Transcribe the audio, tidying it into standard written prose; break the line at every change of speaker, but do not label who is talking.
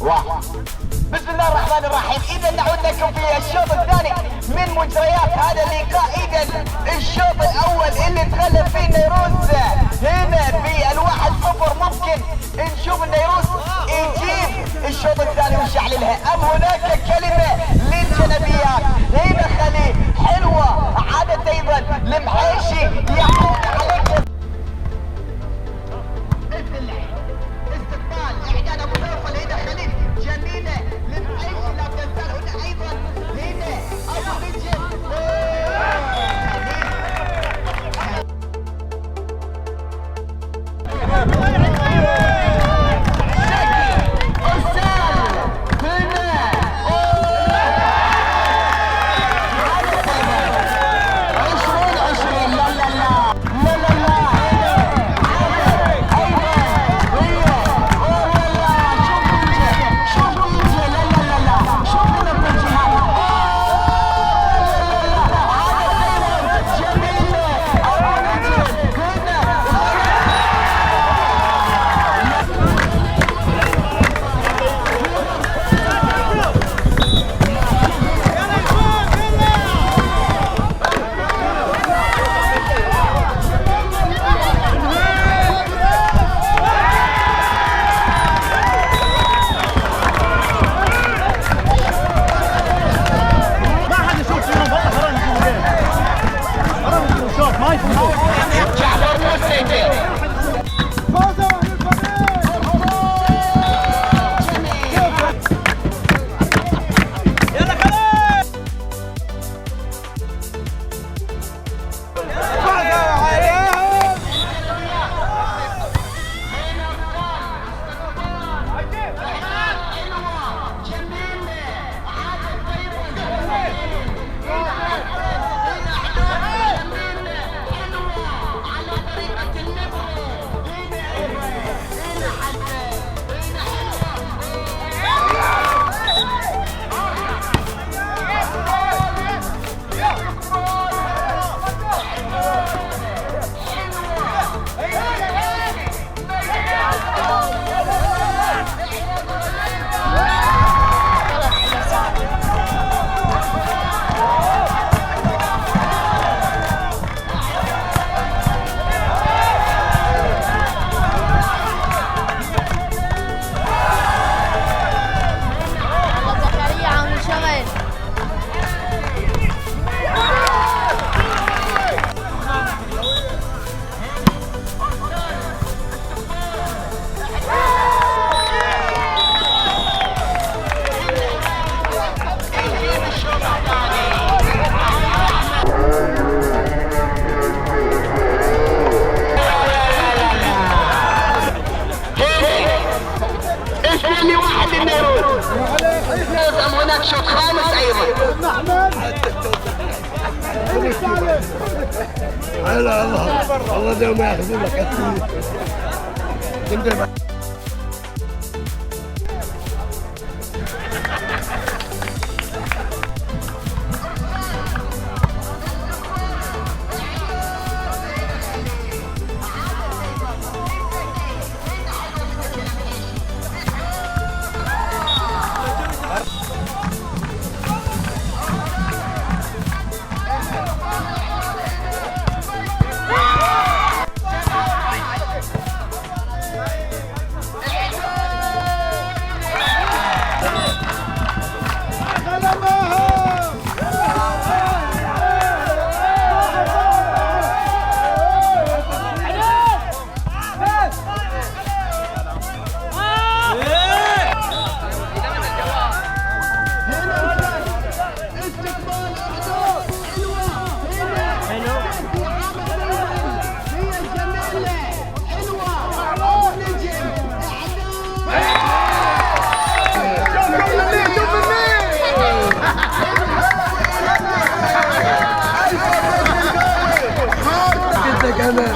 بسم الله الرحمن الرحيم. إذا نعود لكم في الشوط الثاني من مجريات هذا اللقاء. إذا الشوط الأول اللي تغلب فيه النيروز هنا ب1-0، ممكن نشوف النيروز يجيب الشوط الثاني ويشعللها، أم هناك كلمة للجنبيات هنا خليه حلوة عادت أيضا المحيشي يحرم عليك. استقبال إعداد أبو نوفل هنا خليل جميلة للمحيشي، لا تنسى هنا أيضا هنا أبو نجم هناك شوط خامس ايضا.
هلا الله دوم ياخذ لك
كمان